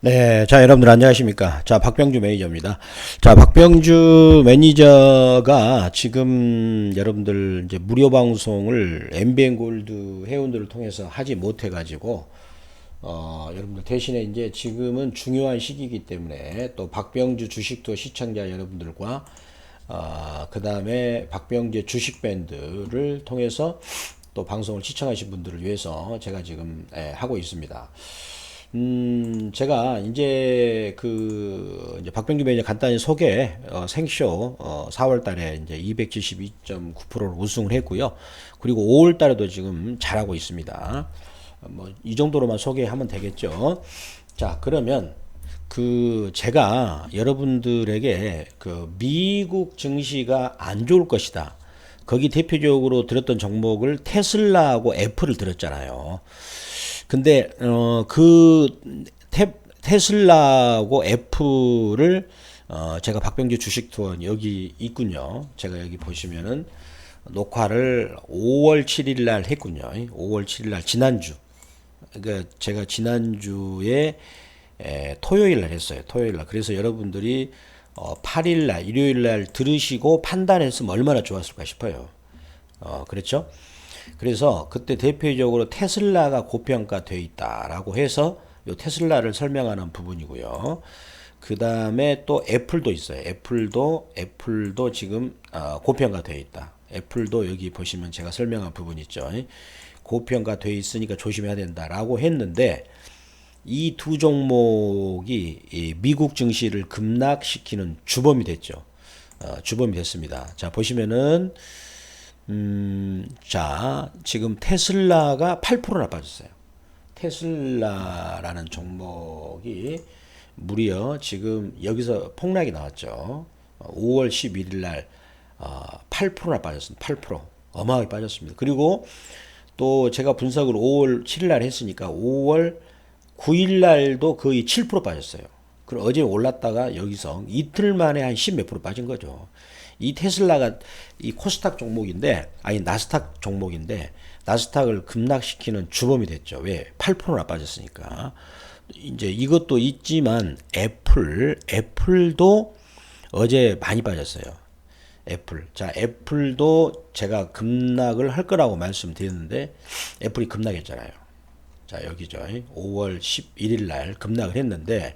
네, 자, 여러분들 안녕하십니까. 자, 박병주 매니저입니다. 자, 박병주 매니저가 지금 여러분들 이제 무료 방송을 MBN 골드 회원들을 통해서 하지 못해가지고, 여러분들 대신에 이제 지금은 중요한 시기이기 때문에 또 박병주 주식투어 시청자 여러분들과, 그 다음에 박병주의 주식밴드를 통해서 또 방송을 시청하신 분들을 위해서 제가 지금 하고 있습니다. 제가 이제 박병규 매니저 간단히 소개, 생쇼, 4월 달에 이제 272.9%를 우승을 했고요. 그리고 5월 달에도 지금 잘하고 있습니다. 뭐, 이 정도로만 소개하면 되겠죠. 자, 그러면 제가 여러분들에게 미국 증시가 안 좋을 것이다. 거기 대표적으로 들었던 종목을 테슬라하고 애플을 들었잖아요. 근데 테슬라하고 애플을 제가 박병주 주식 투어 여기 있군요. 제가 여기 보시면은 녹화를 5월 7일 날 했군요. 5월 7일 날 지난주. 그러니까 제가 지난주에 토요일 날 했어요. 토요일 날. 그래서 여러분들이 8일 날 일요일 날 들으시고 판단했으면 얼마나 좋았을까 싶어요. 그렇죠? 그래서 그때 대표적으로 테슬라가 고평가되어 있다라고 해서 요 테슬라를 설명하는 부분이고요. 그 다음에 또 애플도 있어요. 애플도 지금 고평가되어 있다. 애플도 여기 보시면 제가 설명한 부분 있죠. 고평가되어 있으니까 조심해야 된다라고 했는데 이 두 종목이 이 미국 증시를 급락시키는 주범이 됐죠. 주범이 됐습니다. 자, 보시면은 자, 지금 테슬라가 8%나 빠졌어요. 테슬라라는 종목이 무려 지금 여기서 폭락이 나왔죠. 5월 11일 날 8%나 빠졌습니다. 8%. 어마어마하게 빠졌습니다. 그리고 또 제가 분석을 5월 7일 날 했으니까 5월 9일 날도 거의 7% 빠졌어요. 그리고 어제 올랐다가 여기서 이틀 만에 한 10몇 프로 빠진 거죠. 이 테슬라가 이 코스닥 종목인데, 아니 나스닥 종목인데, 나스닥을 급락시키는 주범이 됐죠. 왜? 8%나 빠졌으니까. 이제 이것도 있지만 애플도 어제 많이 빠졌어요. 애플. 자, 애플도 제가 급락을 할 거라고 말씀드렸는데 애플이 급락했잖아요. 자, 여기죠. 5월 11일 날 급락을 했는데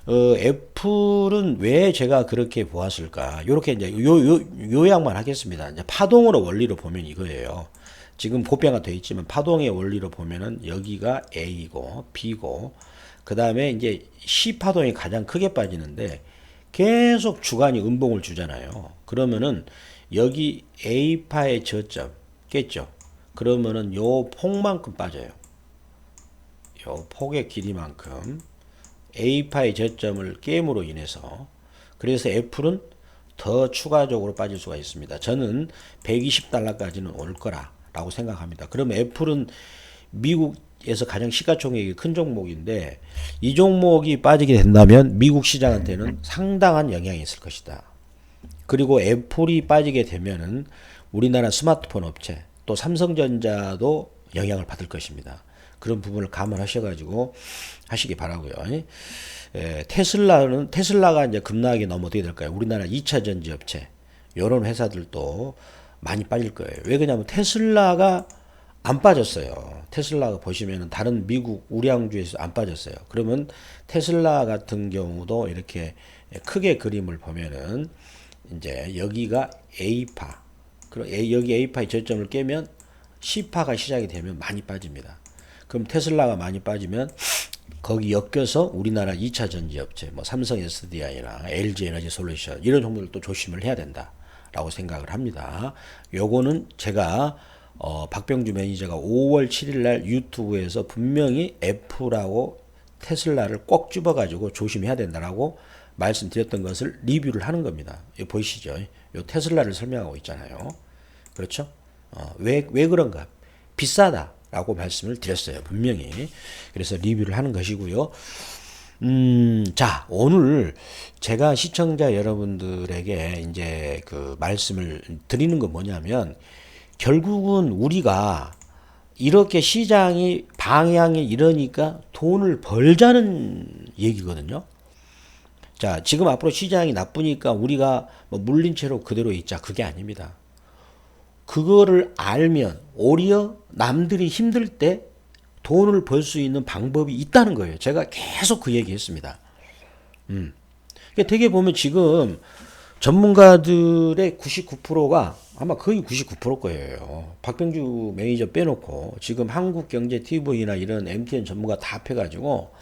애플은 왜 제가 그렇게 보았을까? 요렇게 이제 요약만 하겠습니다. 이제 파동으로 원리로 보면 이거예요. 지금 고평가 되어 있지만 파동의 원리로 보면은 여기가 A고 B고 그 다음에 이제 C 파동이 가장 크게 빠지는데 계속 주간이 음봉을 주잖아요. 그러면은 여기 A파의 저점 깼죠. 그러면은 요 폭만큼 빠져요. 요 폭의 길이만큼 A파의 저점을 깨임으로 인해서 그래서 애플은 더 추가적으로 빠질 수가 있습니다. 저는 120달러까지는 올 거라고 생각합니다. 그럼 애플은 미국에서 가장 시가총액이 큰 종목인데 이 종목이 빠지게 된다면 미국 시장한테는 상당한 영향이 있을 것이다. 그리고 애플이 빠지게 되면은 우리나라 스마트폰 업체 또 삼성전자도 영향을 받을 것입니다. 그런 부분을 감안하셔가지고 하시기 바라고요. 테슬라가 이제 급락이 너무 어떻게 될까요? 우리나라 2차 전지 업체 이런 회사들도 많이 빠질 거예요. 왜 그러냐면 테슬라가 안 빠졌어요. 테슬라가 보시면은 다른 미국 우량주에서 안 빠졌어요. 그러면 테슬라 같은 경우도 이렇게 크게 그림을 보면은 이제 여기가 A파, 그리고 여기 A파의 저점을 깨면 C파가 시작이 되면 많이 빠집니다. 그럼 테슬라가 많이 빠지면 거기 엮여서 우리나라 2차 전지 업체, 뭐 삼성 SDI나 LG 에너지 솔루션 이런 종목들도 조심을 해야 된다라고 생각을 합니다. 요거는 제가 박병주 매니저가 5월 7일 날 유튜브에서 분명히 애플하고 테슬라를 꼭 집어가지고 조심해야 된다라고 말씀드렸던 것을 리뷰를 하는 겁니다. 여기 보이시죠? 요 테슬라를 설명하고 있잖아요. 그렇죠? 왜 그런가? 비싸다. 라고 말씀을 드렸어요. 분명히. 그래서 리뷰를 하는 것이고요. 자, 오늘 제가 시청자 여러분들에게 이제 말씀을 드리는 건 뭐냐면, 결국은 우리가 이렇게 시장이 방향이 이러니까 돈을 벌자는 얘기거든요. 자, 지금 앞으로 시장이 나쁘니까 우리가 뭐 물린 채로 그대로 있자. 그게 아닙니다. 그거를 알면 오히려 남들이 힘들 때 돈을 벌 수 있는 방법이 있다는 거예요. 제가 계속 그 얘기 했습니다. 그러니까 되게 보면 지금 전문가들의 99%가 아마 거의 99% 거예요. 박병주 매니저 빼놓고 지금 한국경제TV나 이런 MTN 전문가 다 합해가지고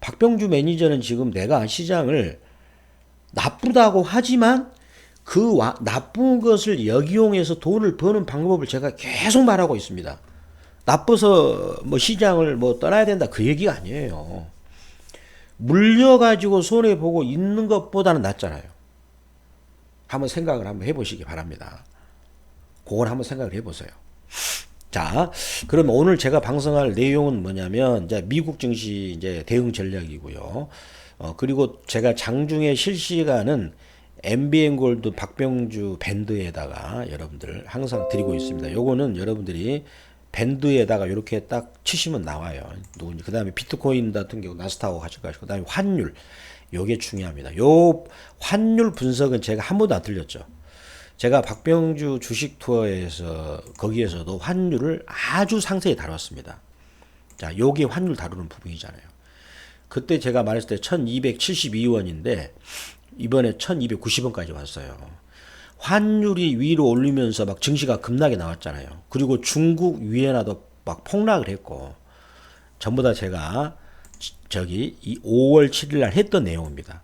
박병주 매니저는 지금 내가 시장을 나쁘다고 하지만 그 나쁜 것을 역이용해서 돈을 버는 방법을 제가 계속 말하고 있습니다. 나빠서 뭐 시장을 뭐 떠나야 된다 그 얘기가 아니에요. 물려가지고 손해보고 있는 것보다는 낫잖아요. 한번 생각을 한번 해보시기 바랍니다. 그걸 한번 생각을 해보세요. 자, 그럼 오늘 제가 방송할 내용은 뭐냐면 이제 미국 증시 이제 대응 전략이고요. 그리고 제가 장중에 실시간은 MBN 골드 박병주 밴드에다가 여러분들 항상 드리고 있습니다. 요거는 여러분들이 밴드에다가 이렇게 딱 치시면 나와요. 누군지. 그 다음에 비트코인 같은 경우 나스닥하고 같이 가시고, 그 다음에 환율. 요게 중요합니다. 요 환율 분석은 제가 한 번도 안 틀렸죠. 제가 박병주 주식 투어에서 거기에서도 환율을 아주 상세히 다뤘습니다. 자, 요게 환율 다루는 부분이잖아요. 그때 제가 말했을 때 1272원인데 이번에 1290원까지 왔어요. 환율이 위로 올리면서 막 증시가 급락이 나왔잖아요. 그리고 중국 위엔화도 막 폭락을 했고 전부 다 제가 저기 이 5월 7일 날 했던 내용입니다.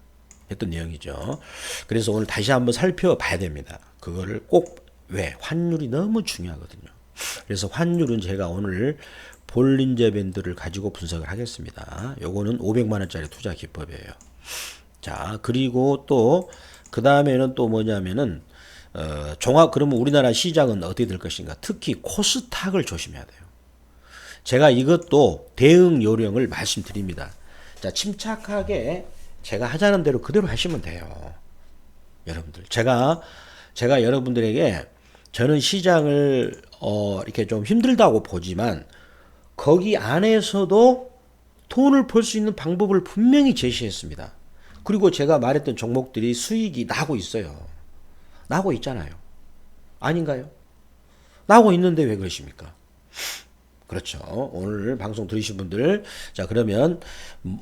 했던 내용이죠. 그래서 오늘 다시 한번 살펴봐야 됩니다. 그거를 꼭 왜? 환율이 너무 중요하거든요. 그래서 환율은 제가 오늘 볼린저 밴드를 가지고 분석을 하겠습니다. 요거는 500만 원짜리 투자 기법이에요. 자, 그리고 또 그 다음에는 또 뭐냐면은 그러면 우리나라 시장은 어떻게 될 것인가? 특히 코스닥을 조심해야 돼요. 제가 이것도 대응 요령을 말씀드립니다. 자, 침착하게 제가 하자는 대로 그대로 하시면 돼요. 여러분들. 제가 여러분들에게 저는 시장을 이렇게 좀 힘들다고 보지만 거기 안에서도 돈을 벌 수 있는 방법을 분명히 제시했습니다. 그리고 제가 말했던 종목들이 수익이 나고 있어요. 나고 있잖아요. 아닌가요? 나고 있는데 왜 그러십니까? 그렇죠. 오늘 방송 들으신 분들, 자, 그러면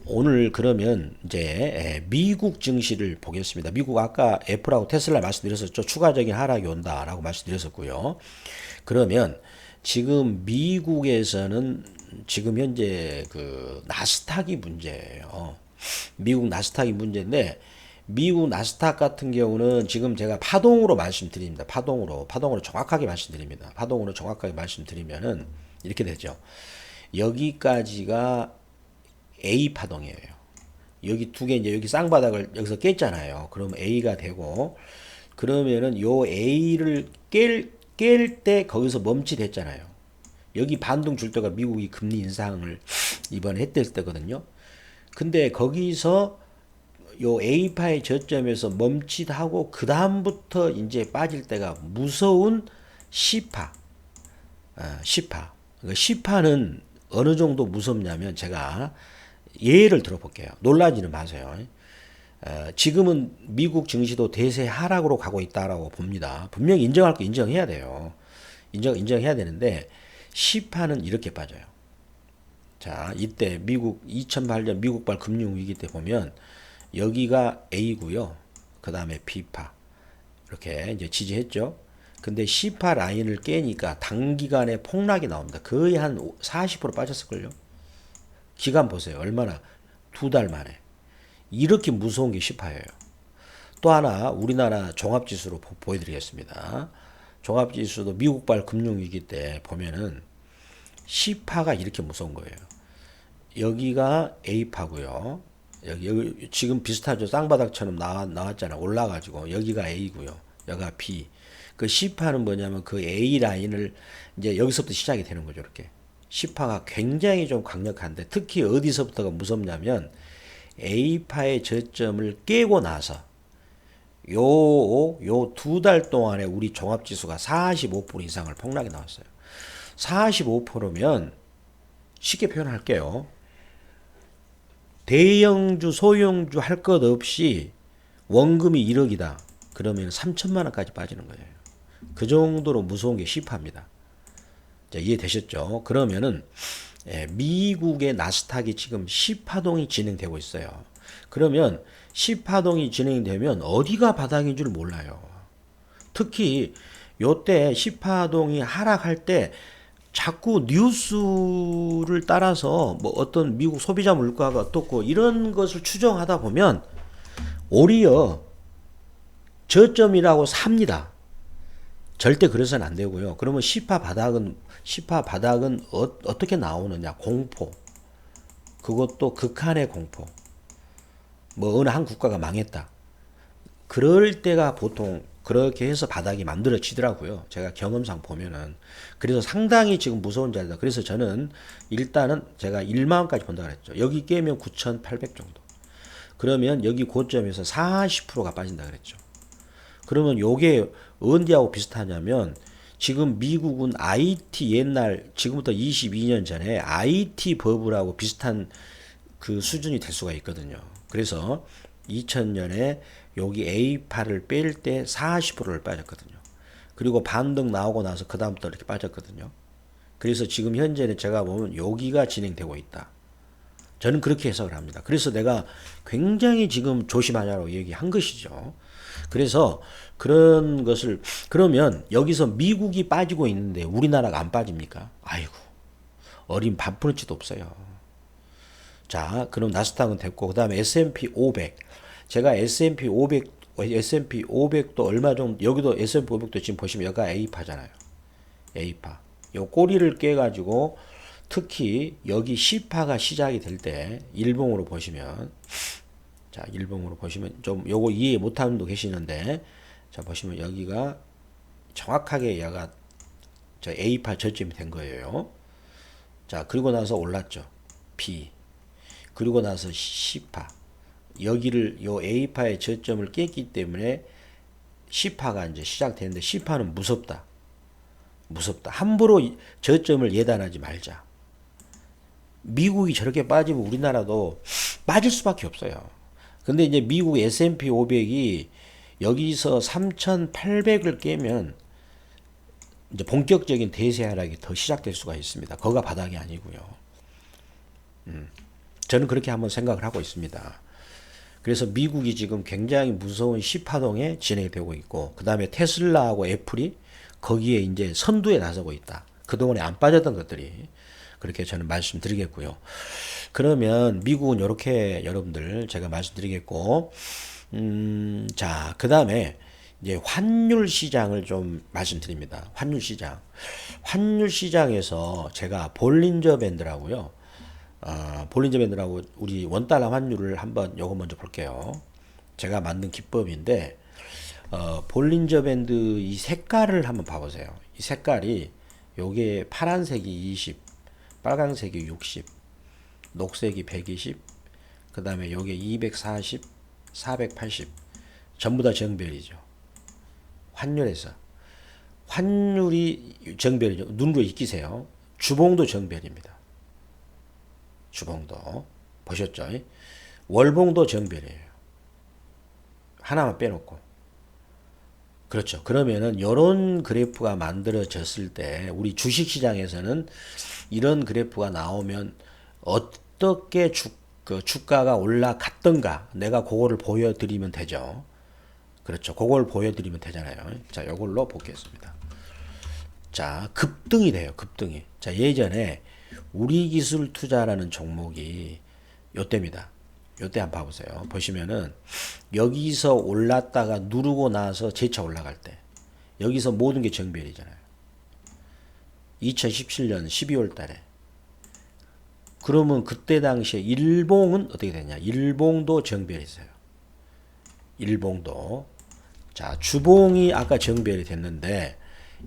오늘 그러면 이제 미국 증시를 보겠습니다. 미국 아까 애플하고 테슬라 말씀드렸었죠. 추가적인 하락이 온다라고 말씀드렸었고요. 그러면 지금 미국에서는 지금 현재 그 나스닥이 문제예요. 미국 나스닥이 문제인데 미국 나스닥 같은 경우는 지금 제가 파동으로 말씀드립니다. 파동으로 정확하게 말씀드립니다. 파동으로 정확하게 말씀드리면은 이렇게 되죠. 여기까지가 A 파동이에요. 여기 두 개 이제 여기 쌍바닥을 여기서 깼잖아요. 그럼 A가 되고 그러면은 요 A를 깰 때 거기서 멈칫했잖아요. 여기 반등 줄 때가 미국이 금리 인상을 이번에 했을 때거든요. 근데 거기서 요 A파의 저점에서 멈칫하고 그 다음부터 이제 빠질 때가 무서운 C파. C파. 그러니까 C파는 어느 정도 무섭냐면 제가 예를 들어볼게요. 놀라지는 마세요. 지금은 미국 증시도 대세 하락으로 가고 있다라고 봅니다. 분명히 인정할 거 인정해야 돼요. 인정해야 되는데 C파는 이렇게 빠져요. 자, 이때 미국 2008년 미국발 금융위기 때 보면 여기가 A고요. 그 다음에 B파 이렇게 이제 지지했죠. 근데 C파 라인을 깨니까 단기간에 폭락이 나옵니다. 거의 한 40% 빠졌을걸요. 기간 보세요. 얼마나? 2달 만에. 이렇게 무서운 게 C파예요. 또 하나 우리나라 종합지수로 보여드리겠습니다. 종합지수도 미국발 금융위기 때 보면은 C파가 이렇게 무서운 거예요. 여기가 A파고요. 여기 지금 비슷하죠. 쌍바닥처럼 나왔잖아. 올라가지고 여기가 A고요. 여기가 B. 그 C파는 뭐냐면 그 A 라인을 이제 여기서부터 시작이 되는 거죠. 이렇게. C파가 굉장히 좀 강력한데 특히 어디서부터가 무섭냐면 A파의 저점을 깨고 나서 요 2달 동안에 우리 종합지수가 45% 이상을 폭락이 나왔어요. 45%면 쉽게 표현할게요. 대형주, 소형주 할 것 없이 원금이 1억이다. 그러면 3천만 원까지 빠지는 거예요. 그 정도로 무서운 게 시파입니다. 자, 이해되셨죠? 그러면은 미국의 나스닥이 지금 시파동이 진행되고 있어요. 그러면 시파동이 진행되면 어디가 바닥인 줄 몰라요. 특히 요때 시파동이 하락할 때 자꾸 뉴스를 따라서 뭐 어떤 미국 소비자 물가가 어떻고 이런 것을 추정하다 보면 오히려 저점이라고 삽니다. 절대 그래서는 안 되고요. 그러면 시파 바닥은 어떻게 나오느냐? 공포. 그것도 극한의 공포. 뭐 어느 한 국가가 망했다. 그럴 때가 보통 그렇게 해서 바닥이 만들어지더라고요. 제가 경험상 보면은. 그래서 상당히 지금 무서운 자리다. 그래서 저는 일단은 제가 1만 원까지 본다 그랬죠. 여기 깨면 9,800 정도. 그러면 여기 고점에서 40%가 빠진다 그랬죠. 그러면 요게 언제하고 비슷하냐면 지금 미국은 IT 옛날 지금부터 22년 전에 IT 버블하고 비슷한 그 수준이 될 수가 있거든요. 그래서 2000년에 여기 A8을 뺄 때 40%를 빠졌거든요. 그리고 반등 나오고 나서 그 다음부터 이렇게 빠졌거든요. 그래서 지금 현재는 제가 보면 여기가 진행되고 있다. 저는 그렇게 해석을 합니다. 그래서 내가 굉장히 지금 조심하자고 얘기한 것이죠. 그래서 그런 것을 그러면 여기서 미국이 빠지고 있는데 우리나라가 안 빠집니까? 아이고 어린 반푼어치도 없어요. 자, 그럼 나스닥은 됐고 그다음에 S&P 500. 제가 S&P 500도 얼마 정도 여기도 S&P 500도 지금 보시면 여기가 A파잖아요. A파. 요 꼬리를 깨 가지고 특히 여기 C파가 시작이 될 때 일봉으로 보시면 자, 일봉으로 보시면 좀 요거 이해 못하는 분도 계시는데 자, 보시면 여기가 정확하게 얘가 저 A파 저점이 된 거예요. 자, 그리고 나서 올랐죠. B. 그리고 나서 C파. 여기를 요 A파의 저점을 깼기 때문에 C파가 이제 시작되는데 C파는 무섭다. 무섭다. 함부로 저점을 예단하지 말자. 미국이 저렇게 빠지면 우리나라도 빠질 수밖에 없어요. 근데 이제 미국 S&P 500이 여기서 3,800을 깨면 이제 본격적인 대세 하락이 더 시작될 수가 있습니다. 거기가 바닥이 아니고요. 저는 그렇게 한번 생각을 하고 있습니다. 그래서 미국이 지금 굉장히 무서운 시파동에 진행되고 있고, 그 다음에 테슬라하고 애플이 거기에 이제 선두에 나서고 있다. 그동안에 안 빠졌던 것들이. 그렇게 저는 말씀드리겠고요. 그러면 미국은 이렇게 여러분들 제가 말씀드리겠고, 자, 그 다음에 이제 환율 시장을 좀 말씀드립니다. 환율 시장. 환율 시장에서 제가 볼린저 밴드라고요. 볼린저 밴드라고 우리 원달러 환율을 한번 요거 먼저 볼게요. 제가 만든 기법인데, 볼린저 밴드 이 색깔을 한번 봐보세요. 이 색깔이 요게 파란색이 20, 빨간색이 60, 녹색이 120, 그 다음에 요게 240, 480 전부 다 정별이죠. 환율에서 환율이 정별이죠. 눈으로 익히세요. 주봉도 정별입니다. 주봉도 보셨죠? 월봉도 정별이에요. 하나만 빼놓고. 그렇죠. 그러면은 이런 그래프가 만들어졌을 때 우리 주식시장에서는 이런 그래프가 나오면 어떻게 주가가 올라갔던가 내가 그거를 보여드리면 되죠. 그렇죠. 그걸 보여드리면 되잖아요. 자, 이걸로 보겠습니다. 자, 급등이 돼요. 급등이. 자, 예전에 우리기술투자라는 종목이 요때입니다. 요때 한번 봐보세요. 보시면은 여기서 올랐다가 누르고 나서 재차 올라갈 때 여기서 모든 게 정별이잖아요. 2017년 12월 달에. 그러면 그때 당시에 일봉은 어떻게 되냐? 일봉도 정별이 있어요. 일봉도. 자, 주봉이 아까 정별이 됐는데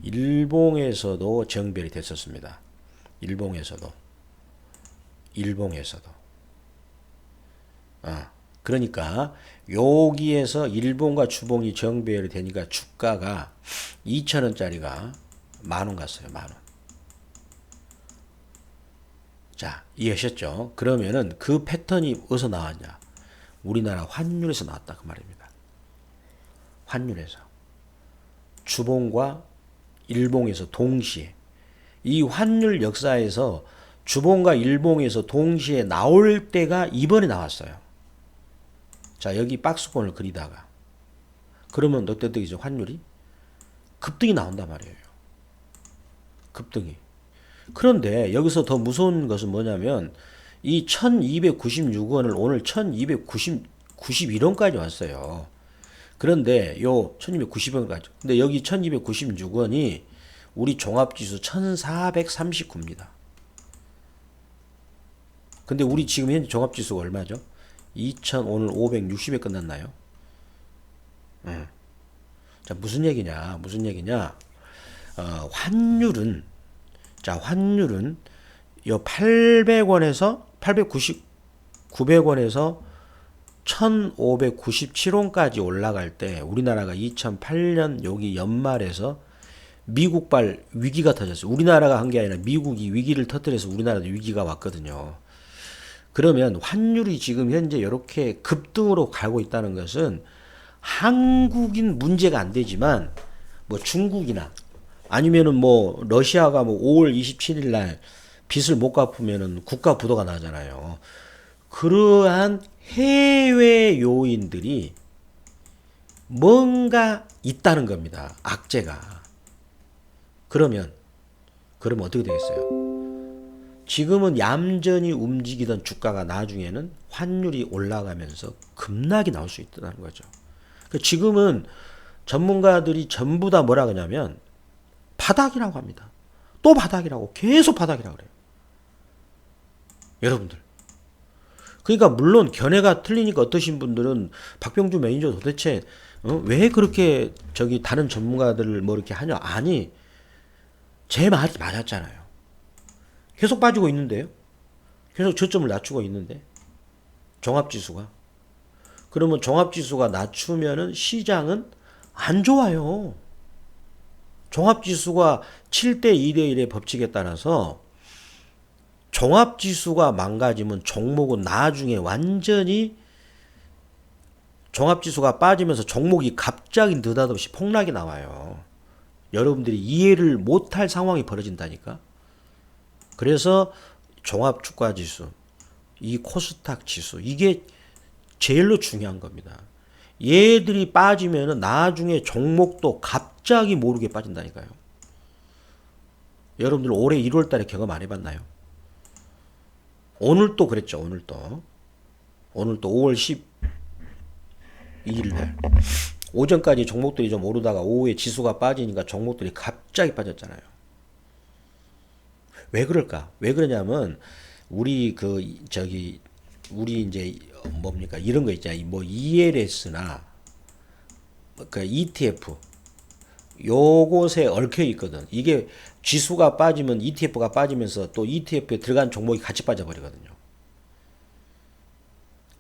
일봉에서도 정별이 됐었습니다. 일봉에서도. 그러니까 여기에서 일봉과 주봉이 정별이 되니까 주가가 2,000원짜리가 만원 갔어요. 만원. 자, 이해하셨죠? 그러면은 그 패턴이 어디서 나왔냐? 우리나라 환율에서 나왔다 그 말입니다. 환율에서. 주봉과 일봉에서 동시에. 이 환율 역사에서 주봉과 일봉에서 동시에 나올 때가 이번에 나왔어요. 자, 여기 박스권을 그리다가 그러면 어떻게 환율이 급등이 나온단 말이에요. 급등이. 그런데 여기서 더 무서운 것은 뭐냐면 이 1296원을 오늘 1291원까지 왔어요. 그런데 요 1290원까지. 근데 여기 1296원이 우리 종합지수 1439입니다. 근데 우리 지금 현재 종합지수가 얼마죠? 2000 오늘 560에 끝났나요? 자, 무슨 얘기냐? 환율은 요 800원에서 900원에서 1597원까지 올라갈 때 우리나라가 2008년 여기 연말에서 미국발 위기가 터졌어요. 우리나라가 한 게 아니라 미국이 위기를 터뜨려서 우리나라도 위기가 왔거든요. 그러면 환율이 지금 현재 이렇게 급등으로 가고 있다는 것은 한국인 문제가 안 되지만 뭐 중국이나 아니면은 뭐 러시아가 뭐 5월 27일 날 빚을 못 갚으면은 국가 부도가 나잖아요. 그러한 해외 요인들이 뭔가 있다는 겁니다. 악재가. 그러면 어떻게 되겠어요? 지금은 얌전히 움직이던 주가가 나중에는 환율이 올라가면서 급락이 나올 수 있다는 거죠. 지금은 전문가들이 전부 다 뭐라 그러냐면 바닥이라고 합니다. 또 바닥이라고 계속 바닥이라고 그래요. 여러분들. 그러니까 물론 견해가 틀리니까 어떠신 분들은 박병주 매니저 도대체 왜 그렇게 다른 전문가들을 뭐 이렇게 하냐? 아니, 제 말이 맞았잖아요. 계속 빠지고 있는데요. 계속 저점을 낮추고 있는데 종합지수가. 그러면 종합지수가 낮추면은 시장은 안 좋아요. 종합지수가 7대 2대 1의 법칙에 따라서 종합지수가 망가지면 종목은 나중에 완전히 종합지수가 빠지면서 종목이 갑자기 느닷없이 폭락이 나와요. 여러분들이 이해를 못할 상황이 벌어진다니까. 그래서 종합주가지수, 이 코스닥 지수, 이게 제일로 중요한 겁니다. 얘들이 빠지면은 나중에 종목도 갑자기 모르게 빠진다니까요. 여러분들 올해 1월 달에 경험 안 해봤나요? 오늘도 그랬죠. 오늘도 5월 12일 날 오전까지 종목들이 좀 오르다가 오후에 지수가 빠지니까 종목들이 갑자기 빠졌잖아요. 왜 그럴까? 왜 그러냐면 우리 우리 이제 뭡니까? 이런 거 있잖아요. 뭐 ELS나 그 ETF 요것에 얽혀 있거든. 이게 지수가 빠지면 ETF가 빠지면서 또 ETF에 들어간 종목이 같이 빠져버리거든요.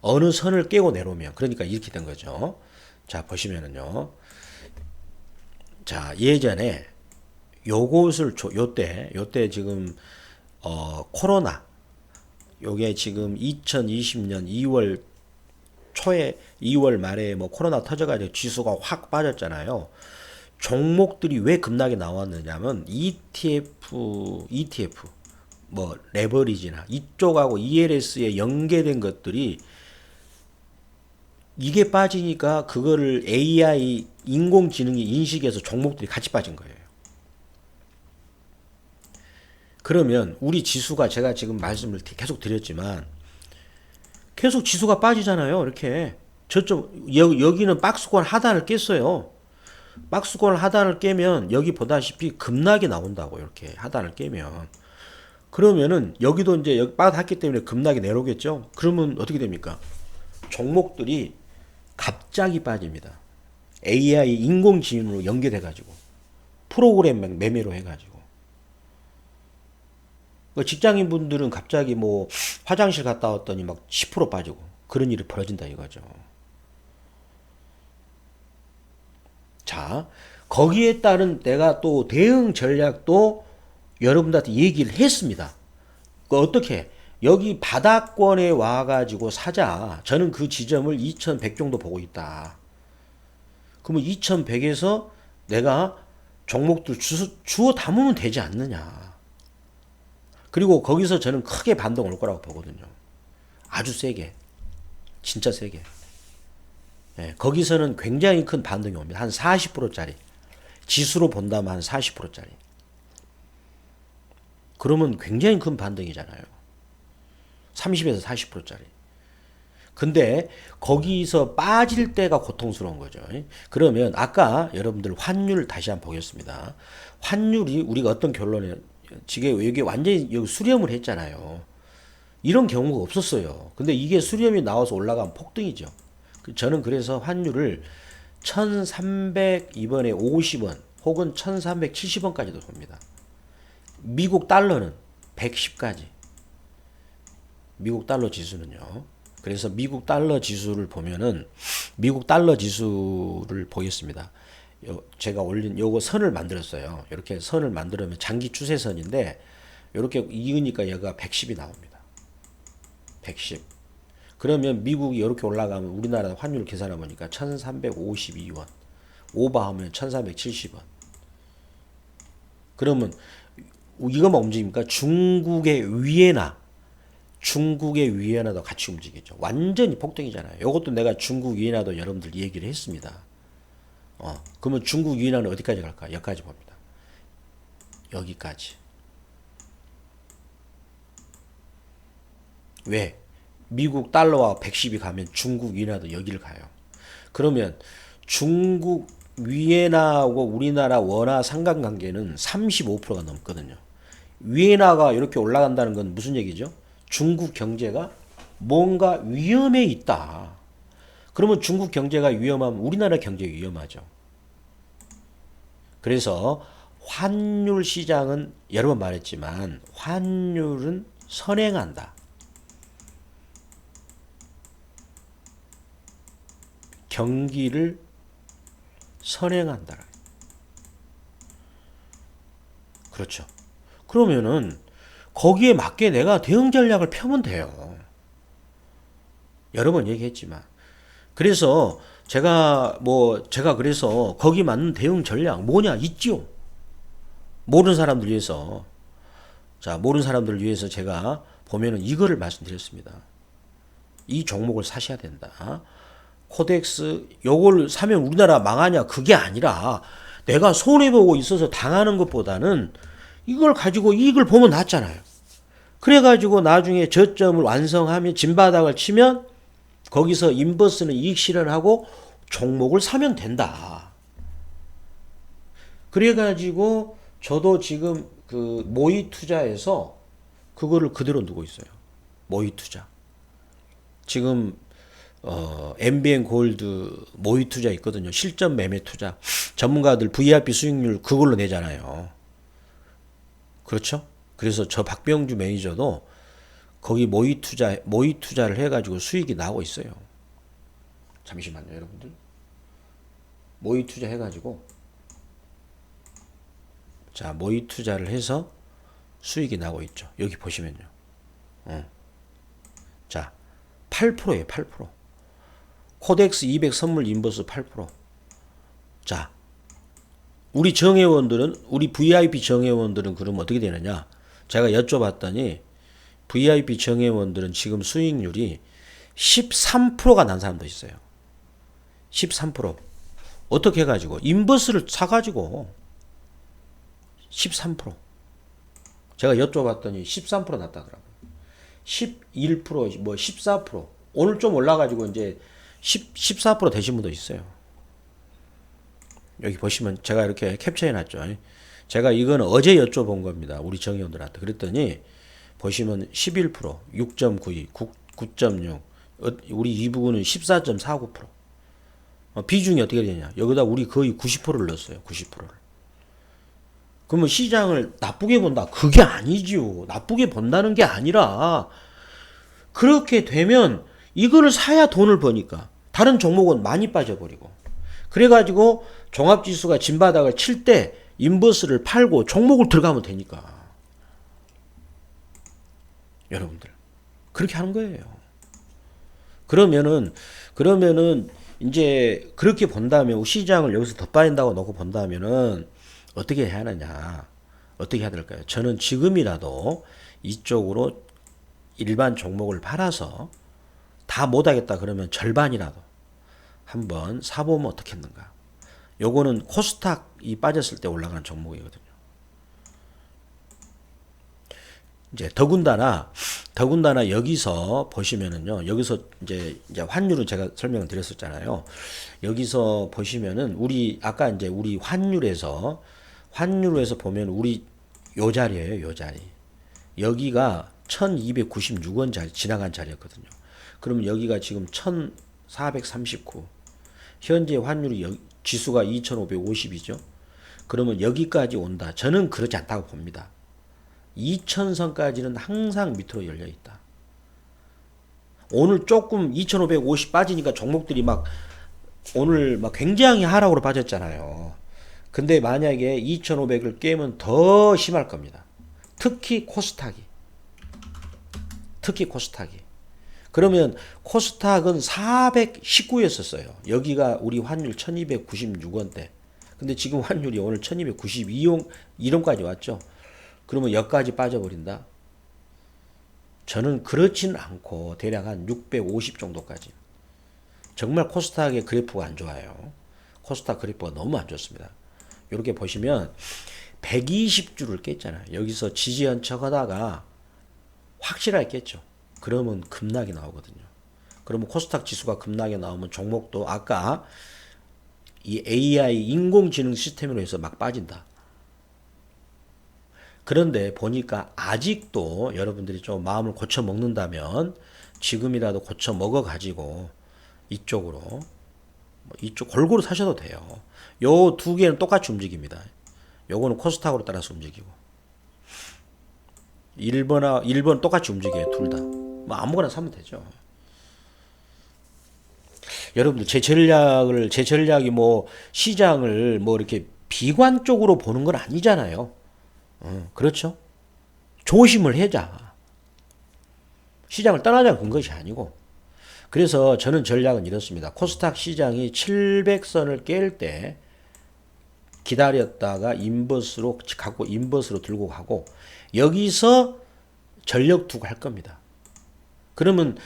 어느 선을 깨고 내려오면 그러니까 이렇게 된 거죠. 자, 보시면은요. 자, 예전에 요것을 요때 지금 코로나 요게 지금 2020년 2월 초에 2월 말에 뭐 코로나 터져가지고 지수가 확 빠졌잖아요. 종목들이 왜 급락이 나왔느냐면 ETF 뭐 레버리지나 이쪽하고 ELS에 연계된 것들이 이게 빠지니까 그거를 AI 인공지능이 인식해서 종목들이 같이 빠진 거예요. 그러면 우리 지수가 제가 지금 말씀을 계속 드렸지만 계속 지수가 빠지잖아요. 이렇게 여기는 박스권 하단을 깼어요. 박스권 하단을 깨면 여기 보다시피 급락이 나온다고. 이렇게 하단을 깨면 그러면은 여기도 이제 여기 빠졌기 때문에 급락이 내려오겠죠. 그러면 어떻게 됩니까? 종목들이 갑자기 빠집니다. AI 인공지능으로 연계돼가지고 프로그램 매매로 해가지고 직장인 분들은 갑자기 뭐 화장실 갔다 왔더니 막 10% 빠지고 그런 일이 벌어진다 이거죠. 자, 거기에 따른 내가 또 대응 전략도 여러분들한테 얘기를 했습니다. 그 어떻게 여기 바닥권에 와가지고 사자. 저는 그 지점을 2100 정도 보고 있다. 그러면 2100에서 내가 종목들 주워 담으면 되지 않느냐. 그리고 거기서 저는 크게 반등 올 거라고 보거든요. 아주 세게. 진짜 세게. 예, 거기서는 굉장히 큰 반등이 옵니다. 한 40%짜리. 지수로 본다면 한 40%짜리. 그러면 굉장히 큰 반등이잖아요. 30에서 40%짜리. 근데 거기서 빠질 때가 고통스러운 거죠. 그러면 아까 여러분들 환율 다시 한번 보겠습니다. 환율이 우리가 어떤 결론에 지금 여기 완전히 여기 수렴을 했잖아요. 이런 경우가 없었어요. 근데 이게 수렴이 나와서 올라가면 폭등이죠. 저는 그래서 환율을 1300 이번에 50원 혹은 1370원까지도 봅니다. 미국 달러는 110까지. 미국 달러 지수는요. 그래서 미국 달러 지수를 보면은 미국 달러 지수를 보겠습니다. 제가 올린 요거 선을 만들었어요. 이렇게 선을 만들면 장기 추세선인데 이렇게 이으니까 얘가 110이 나옵니다. 110. 그러면 미국이 이렇게 올라가면 우리나라 환율 계산해 보니까 1352원. 오버하면 1370원. 그러면 이것만 움직입니까? 중국의 위에나도 같이 움직이죠. 완전히 폭등이잖아요. 이것도 내가 중국 위에나도 여러분들 얘기를 했습니다. 그러면 중국 위에나는 어디까지 갈까? 여기까지 봅니다. 여기까지. 왜? 미국 달러와 110이 가면 중국 위에나도 여기를 가요. 그러면 중국 위에나하고 우리나라 원화 상관관계는 35%가 넘거든요. 위에나가 이렇게 올라간다는 건 무슨 얘기죠? 중국 경제가 뭔가 위험에 있다. 그러면 중국 경제가 위험하면 우리나라 경제 위험하죠. 그래서 환율 시장은 여러 번 말했지만 환율은 선행한다. 경기를 선행한다. 그렇죠. 그러면은 거기에 맞게 내가 대응 전략을 펴면 돼요. 여러 번 얘기했지만. 그래서 제가 그래서 거기 맞는 대응 전략 뭐냐 있지요. 모르는 사람들 위해서. 자, 모르는 사람들을 위해서 제가 보면은 이거를 말씀드렸습니다. 이 종목을 사셔야 된다. 코덱스 요걸 사면 우리나라 망하냐 그게 아니라 내가 손해보고 있어서 당하는 것보다는 이걸 가지고 이익을 보면 낫잖아요. 그래가지고 나중에 저점을 완성하면 진바닥을 치면 거기서 인버스는 이익 실현하고 종목을 사면 된다. 그래가지고 저도 지금 그 모의 투자에서 그거를 그대로 두고 있어요. 모의 투자. 지금 MBN 골드 모의 투자 있거든요. 실전 매매 투자. 전문가들 VIP 수익률 그걸로 내잖아요. 그렇죠? 그래서 저 박병주 매니저도 거기 모의 투자를 해가지고 수익이 나오고 있어요. 잠시만요, 여러분들. 모의 투자 해가지고 자, 모의 투자를 해서 수익이 나오고 있죠. 여기 보시면요. 자, 8%예요, 8%. 코덱스 200 선물 인버스 8%. 자, 우리 정회원들은, 우리 VIP 정회원들은 그럼 어떻게 되느냐? 제가 여쭤봤더니 VIP 정회원들은 지금 수익률이 13%가 난 사람도 있어요. 13%. 어떻게 해가지고 인버스를 사가지고 13%. 제가 여쭤봤더니 13% 났다더라고요. 11%, 뭐 14%. 오늘 좀 올라가지고 이제 14% 되신 분도 있어요. 여기 보시면 제가 이렇게 캡처해 놨죠. 제가 이건 어제 여쭤본 겁니다. 우리 정의원들한테. 그랬더니 보시면 11%, 6.92, 9.6, 우리 이부군은 14.49%. 비중이 어떻게 되냐. 여기다 우리 거의 90%를 넣었어요. 90%를. 그러면 시장을 나쁘게 본다. 그게 아니지요. 나쁘게 본다는 게 아니라 그렇게 되면 이거를 사야 돈을 버니까 다른 종목은 많이 빠져버리고 그래가지고 종합지수가 진바닥을 칠 때 인버스를 팔고 종목을 들어가면 되니까. 여러분들. 그렇게 하는 거예요. 그러면은 이제 그렇게 본다면 시장을 여기서 더 빠진다고 놓고 본다면은 어떻게 해야 하느냐? 어떻게 해야 될까요? 저는 지금이라도 이쪽으로 일반 종목을 팔아서 다 못하겠다 그러면 절반이라도 한번 사보면 어떻겠는가? 요거는 코스닥이 빠졌을 때 올라가는 종목이거든요. 이제 더군다나 여기서 보시면은요. 여기서 이제 환율은 제가 설명을 드렸었잖아요. 여기서 보시면은 우리 아까 이제 우리 환율에서 보면 우리 요 자리예요. 요 자리. 여기가 1296원 자리 지나간 자리였거든요. 그러면 여기가 지금 1439. 현재 환율이 지수가 2550이죠. 그러면 여기까지 온다. 저는 그렇지 않다고 봅니다. 2000선까지는 항상 밑으로 열려 있다. 오늘 조금 2550 빠지니까 종목들이 막 오늘 막 굉장히 하락으로 빠졌잖아요. 근데 만약에 2500을 깨면 더 심할 겁니다. 특히 코스닥이. 그러면 코스닥은 419였었어요. 여기가 우리 환율 1296원대. 근데 지금 환율이 오늘 1292원까지 왔죠. 그러면 여기까지 빠져버린다? 저는 그렇진 않고 대략 한 650 정도까지. 정말 코스닥의 그래프가 안 좋아요. 코스닥 그래프가 너무 안 좋습니다. 이렇게 보시면 120주를 깼잖아요. 여기서 지지연척 하다가 확실하게 깼죠. 그러면 급락이 나오거든요. 그러면 코스닥 지수가 급락이 나오면 종목도 아까 이 AI 인공지능 시스템으로 해서 막 빠진다. 그런데 보니까 아직도 여러분들이 좀 마음을 고쳐 먹는다면 지금이라도 고쳐 먹어 가지고 이쪽으로 이쪽 골고루 사셔도 돼요. 요 두 개는 똑같이 움직입니다. 요거는 코스닥으로 따라서 움직이고 1번 똑같이 움직여요. 둘 다. 뭐 아무거나 사면 되죠. 여러분들 제 전략이 뭐 시장을 뭐 이렇게 비관적으로 보는 건 아니잖아요. 그렇죠? 조심을 해자. 시장을 떠나자는 그런 것이 아니고. 그래서 저는 전략은 이렇습니다. 코스닥 시장이 700선을 깰 때 기다렸다가 인버스로 들고 가고 여기서 전력 투구 할 겁니다. 그러면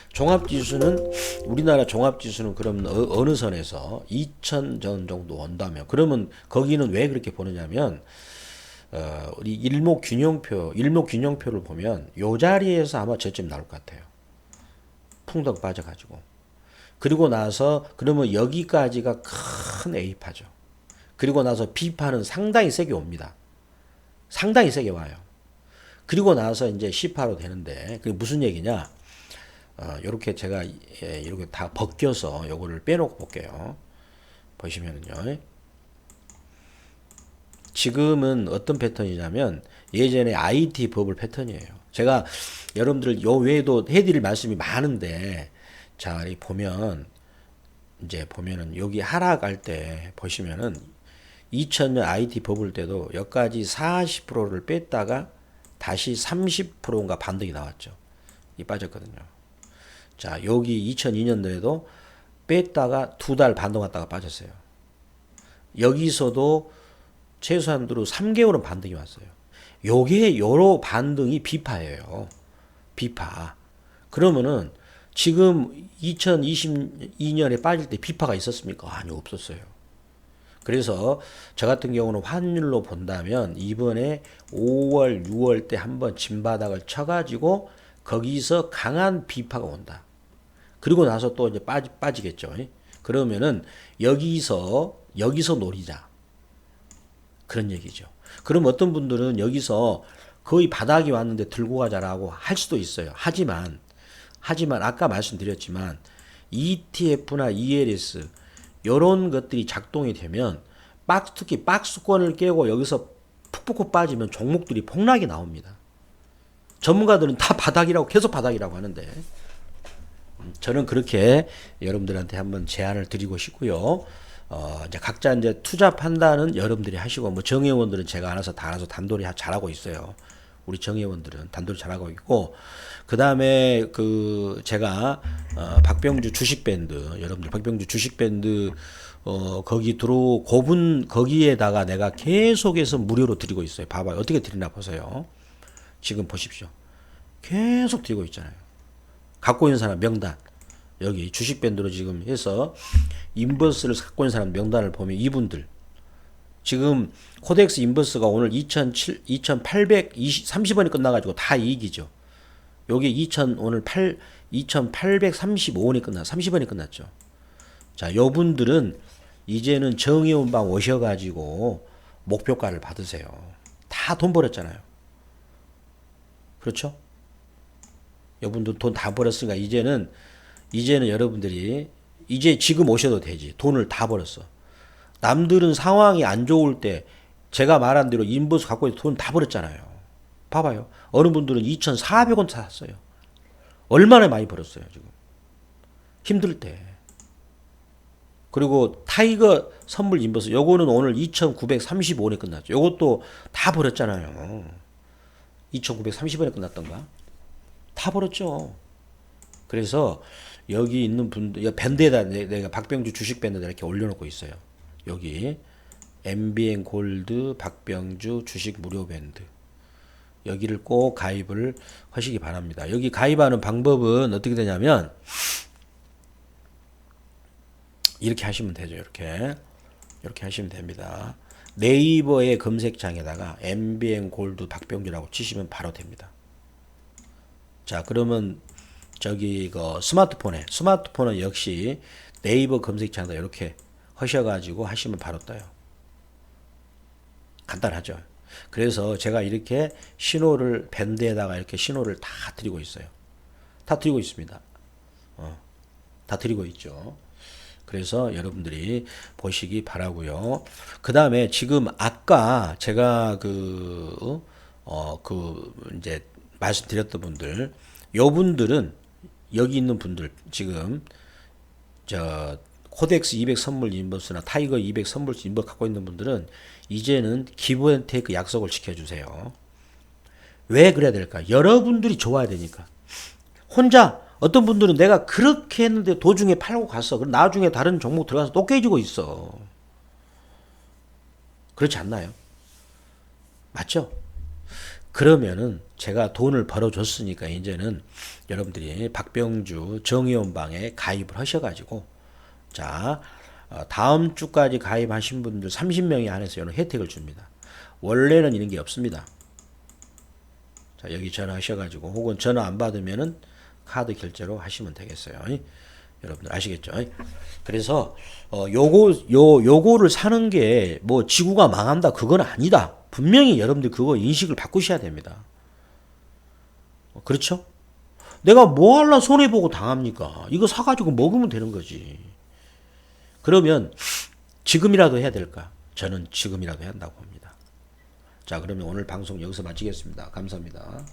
우리나라 종합지수는 그럼 어느 선에서 2000전 정도 온다면 그러면 거기는 왜 그렇게 보느냐면 우리 일목균형표를 보면 요 자리에서 아마 저쯤 나올 것 같아요. 풍덩 빠져가지고. 그리고 나서 그러면 여기까지가 큰 A파죠. 그리고 나서 B파는 상당히 세게 옵니다. 상당히 세게 와요. 그리고 나서 이제 C파로 되는데 그게 무슨 얘기냐? 요렇게 제가 이렇게 다 벗겨서 요거를 빼놓고 볼게요. 보시면은요. 지금은 어떤 패턴이냐면 예전에 IT 버블 패턴이에요. 제가 여러분들 요 외에도 해드릴 말씀이 많은데 자, 보면은 여기 하락할 때 보시면은 2000년 IT 버블 때도 여기까지 40%를 뺐다가 다시 30%인가 반등이 나왔죠. 이 빠졌거든요. 자, 여기 2002년도에도 뺐다가 2달 반등 왔다가 빠졌어요. 여기서도 최소한으로 3개월은 반등이 왔어요. 요로 반등이 비파예요. 비파. 그러면은 지금 2022년에 빠질 때 비파가 있었습니까? 아니요, 없었어요. 그래서 저 같은 경우는 환율로 본다면 이번에 5월, 6월 때 한번 진바닥을 쳐가지고 거기서 강한 비파가 온다. 그리고 나서 또 이제 빠지겠죠. 그러면은 여기서 노리자. 그런 얘기죠. 그럼 어떤 분들은 여기서 거의 바닥이 왔는데 들고 가자라고 할 수도 있어요. 하지만 아까 말씀드렸지만 ETF나 ELS 이런 것들이 작동이 되면 특히 박스권을 깨고 여기서 푹푹 빠지면 종목들이 폭락이 나옵니다. 전문가들은 다 바닥이라고 계속 바닥이라고 하는데 저는 그렇게 여러분들한테 한번 제안을 드리고 싶고요. 이제 각자 이제 투자 판단은 여러분들이 하시고 뭐 정회원들은 제가 알아서 단돌이 잘하고 있어요. 우리 정회원들은 단도리 잘하고 있고, 그 다음에 그 제가 박병주 주식밴드, 여러분들 박병주 주식밴드 거기 고분 거기에다가 내가 계속해서 무료로 드리고 있어요. 봐봐요. 어떻게 드리나 보세요. 지금 보십시오. 계속 드리고 있잖아요. 갖고 있는 사람 명단. 여기 주식밴드로 지금 해서 인버스를 갖고 있는 사람 명단을 보면 이분들. 지금 코덱스 인버스가 오늘 2,830원이 끝나가지고 다 이익이죠. 여기 오늘 2,835원이 30원이 끝났죠. 자, 요분들은 이제는 정의원방 오셔가지고 목표가를 받으세요. 다 돈 벌었잖아요. 그렇죠? 여러분들 돈 다 벌었으니까 이제는 여러분들이 이제 지금 오셔도 되지. 돈을 다 벌었어. 남들은 상황이 안 좋을 때 제가 말한 대로 인버스 갖고 있는 돈 다 벌었잖아요. 봐봐요. 어느 분들은 2,400원 샀어요. 얼마나 많이 벌었어요, 지금. 힘들 때. 그리고 타이거 선물 인버스 요거는 오늘 2,935원에 끝났죠. 요것도 다 벌었잖아요. 2,930원에 끝났던가? 다 벌었죠. 그래서 여기 있는 분들 밴드에다 내가 박병주 주식 밴드에다 이렇게 올려놓고 있어요. 여기 MBN 골드 박병주 주식 무료 밴드 여기를 꼭 가입을 하시기 바랍니다. 여기 가입하는 방법은 어떻게 되냐면 이렇게 하시면 되죠. 이렇게 하시면 됩니다. 네이버의 검색창에다가 MBN 골드 박병주라고 치시면 바로 됩니다. 자, 그러면 저기 스마트폰은 역시 네이버 검색창에다 이렇게 하셔가지고 하시면 바로 떠요. 간단하죠. 그래서 제가 이렇게 신호를 밴드에다가 이렇게 신호를 다 드리고 있어요. 다 드리고 있습니다. 다 드리고 있죠. 그래서 여러분들이 보시기 바라고요. 그 다음에 지금 아까 제가 이제 말씀드렸던 분들, 요분들은 여기 있는 분들 지금 코덱스 200 선물 인버스나 타이거 200 선물 인버스 갖고 있는 분들은 이제는 기브 앤 테이크 약속을 지켜주세요. 왜 그래야 될까? 여러분들이 좋아야 되니까. 혼자 어떤 분들은 내가 그렇게 했는데 도중에 팔고 갔어. 그럼 나중에 다른 종목 들어가서 또 깨지고 있어. 그렇지 않나요? 맞죠? 그러면은 제가 돈을 벌어줬으니까 이제는 여러분들이 박병주 정의원방에 가입을 하셔가지고 자 다음 주까지 가입하신 분들 30명이 안에서 이런 혜택을 줍니다. 원래는 이런 게 없습니다. 자 여기 전화하셔가지고 혹은 전화 안 받으면은 카드 결제로 하시면 되겠어요. 여러분들 아시겠죠? 그래서 요거를 사는 게 뭐 지구가 망한다 그건 아니다. 분명히 여러분들 그거 인식을 바꾸셔야 됩니다. 그렇죠? 내가 뭐 하려 손해보고 당합니까? 이거 사가지고 먹으면 되는 거지. 그러면 지금이라도 해야 될까? 저는 지금이라도 해야 한다고 봅니다. 자, 그러면 오늘 방송 여기서 마치겠습니다. 감사합니다.